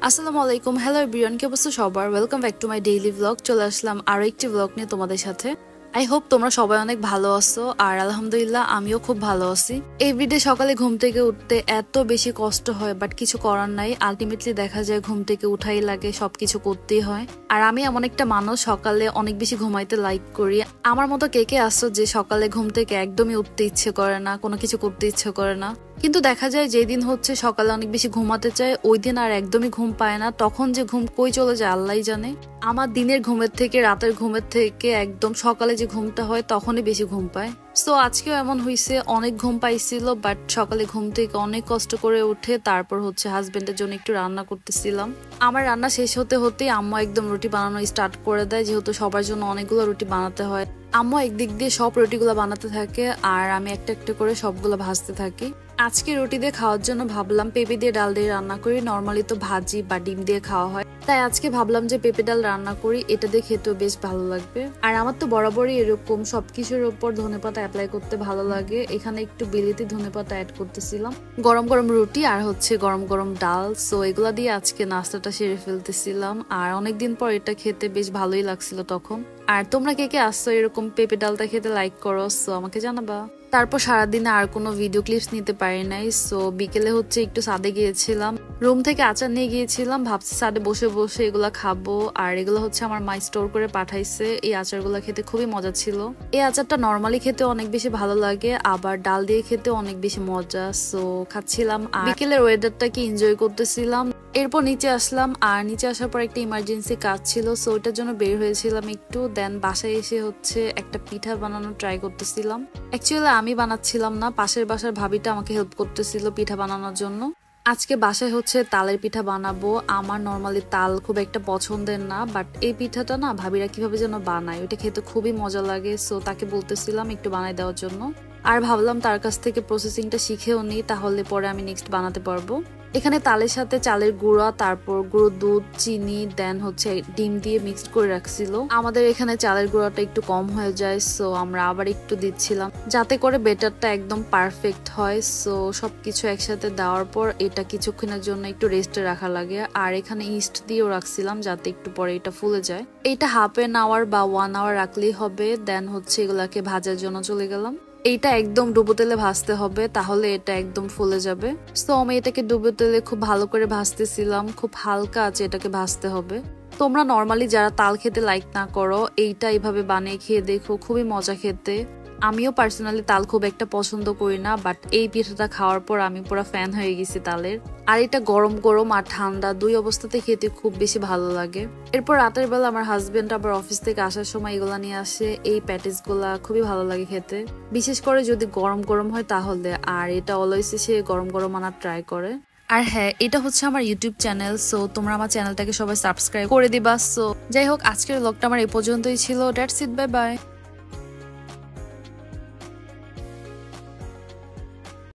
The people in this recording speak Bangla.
আসসালামু আলাইকুম হ্যালো এভরিওয়ান কে অবস্থা সবার welcome back to my daily blog চলে আসলাম আরো একটি ব্লগ নিয়ে তোমাদের সাথে আই হোপ তোমরা সবাই অনেক ভালো আছো আর আলহামদুলিল্লাহ আমিও খুব ভালো আছি এভরিডে সকালে ঘুম থেকে উঠতে এত বেশি কষ্ট হয় বাট কিছু করার নাই আলটিমেটলি দেখা যায় ঘুম থেকে উঠাই লাগে সবকিছু করতেই হয় আর আমি এমন একটা মানুষ সকালে অনেক বেশি ঘুমাইতে লাইক করি আমার মতো কে কে আসছো যে সকালে ঘুম থেকে একদমই উঠতে ইচ্ছে করে না কোনো কিছু করতে ইচ্ছে করে না কিন্তু দেখা যায় যেদিন হচ্ছে সকালে অনেক বেশি ঘুমাতে চায় ওই দিন আর একদমই ঘুম পায় না তখন যে ঘুম কই চলে যায় আল্লাহই জানে আমার দিনের ঘুমের থেকে রাতের ঘুমের থেকে একদম সকালে যে ঘুমটা হয় তখনই বেশি ঘুম পায় সো আজকেও এমন হয়েছে অনেক ঘুম পাইছিল বাট সকালে ঘুম থেকে অনেক কষ্ট করে উঠে তারপর হচ্ছে হাজবেন্ডের জন্য একটু রান্না করতেছিলাম আমার রান্না শেষ হতে হতেই আম্মু একদম রুটি বানানো স্টার্ট করে দেয় যেহেতু সবার জন্য অনেকগুলো রুটি বানাতে হয় আম্মু একদিক দিয়ে সব রুটিগুলো বানাতে থাকে আর আমি একটা একটা করে সবগুলো ভাজতে থাকি আজকে রুটি দিয়ে খাওয়ার জন্য ভাবলাম পেঁপে দিয়ে ডাল দিয়ে রান্না করি নর্মালি তো ভাজি বা ডিম দিয়ে খাওয়া হয় তাই আজকে ভাবলাম যে পেঁপে ডাল রান্না করি এটা দিয়ে খেতেও বেশ ভালো লাগবে আর আমার তো বরাবরই এরকম সবকিছুর উপর ধনেপাতা অ্যাপ্লাই করতে ভালো লাগে এখানে একটু বিলিতি ধনেপাতা অ্যাড করতেছিলাম গরম গরম রুটি আর হচ্ছে গরম গরম ডাল সো এগুলা দিয়ে আজকে নাস্তাটা সেরে ফেলতেছিলাম আর অনেকদিন পর এটা খেতে বেশ ভালোই লাগছিল তখন আর তোমরা কে কে আসছো এরকম পেঁপে ডালটা খেতে লাইক করো সো আমাকে জানাবা তারপর সারাদিনে আর কোনো ভিডিও ক্লিপস নিতে পারি নাই সো বিকেলে হচ্ছে একটু ছাদে গিয়েছিলাম রুম থেকে আচার নিয়ে গিয়েছিলাম ভাবছি ছাদে বসে বসে এগুলা খাবো আর এগুলো হচ্ছে আমার মা স্টোর করে পাঠাইছে এই আচারগুলো খেতে খুবই মজা ছিল এই আচারটা নর্মালি খেতে অনেক বেশি ভালো লাগে আবার ডাল দিয়ে খেতে অনেক বেশি মজা সো খাচ্ছিলাম আর বিকেলের ওয়েদারটাকে এনজয় করতেছিলাম এরপর নিচে আসলাম আর নিচে আসার পর একটা ইমার্জেন্সি কাজ ছিল সো ওটার জন্য বের হয়েছিলাম একটু দেন বাসায় এসে হচ্ছে একটা পিঠা বানানো ট্রাই করতেছিলাম অ্যাকচুয়ালি আমি বানাচ্ছিলাম না পাশের বাসার ভাবিটা আমাকে হেল্প করতেছিল পিঠা বানানোর জন্য আজকে বাসায় হচ্ছে তালের পিঠা বানাবো আমার নর্মালি তাল খুব একটা পছন্দের না বাট এই পিঠাটা না ভাবিরা কিভাবে যেন বানায় ওটা খেতে খুবই মজা লাগে সো তাকে বলতেছিলাম একটু বানাই দেওয়ার জন্য আর ভাবলাম তার কাছ থেকে প্রসেসিংটা শিখেও নিই তাহলে পরে আমি নেক্সট বানাতে পারবো এখানে তালের সাথে চালের গুঁড়া তারপর গুঁড়ো দুধ চিনি দেন হচ্ছে ডিম দিয়ে মিক্সড করে রাখছিল আমাদের এখানে চালের গুঁড়াটা একটু কম হয়ে যায় সো আমরা আবার একটু দিচ্ছিলাম যাতে করে বেটারটা একদম পারফেক্ট হয় সো সবকিছু একসাথে দেওয়ার পর এটা কিছুক্ষণের জন্য একটু রেস্টে রাখা লাগে আর এখানে ইস্ট দিয়েও রাখছিলাম যাতে একটু পরে এটা ফুলে যায় এটা হাফ এন আওয়ার বা 1 আওয়ার রাখলেই হবে দেন হচ্ছে এগুলাকে ভাজার জন্য চলে গেলাম এইটা একদম ডুবো তেলে ভাজতে হবে তাহলে এটা একদম ফুলে যাবে সো আমি এটাকে ডুবো তেলে খুব ভালো করে ভাজতেছিলাম খুব হালকা আছে এটাকে ভাজতে হবে তোমরা নর্মালি যারা তাল খেতে লাইক না করো এইটা এইভাবে বানিয়ে খেয়ে দেখো খুবই মজা খেতে আমিও পার্সোনালি তাল খুব একটা পছন্দ করি না বাট এই পিঠাটা খাওয়ার পর আমি পুরো ফ্যান হয়ে গেছি তালের আর এটা গরম গরম আর ঠান্ডা দুই অবস্থাতে খেতে খুব বেশি ভালো লাগে এরপর রাতের বেলা আমার হাজবেন্ড আবার অফিস থেকে আসার সময় এগুলা নিয়ে আসে এই প্যাটিস গুলা খুবই ভালো লাগে খেতে বিশেষ করে যদি গরম গরম হয় তাহলে আর এটা অলওয়েজ সে গরম গরম আনার ট্রাই করে আর হ্যাঁ এটা হচ্ছে আমার ইউটিউব চ্যানেল সো তোমরা আমার চ্যানেলটাকে সবাই সাবস্ক্রাইব করে দিবা সো যাই হোক আজকের ব্লগটা আমার এই পর্যন্তই ছিল দ্যাটস ইট বাই বাই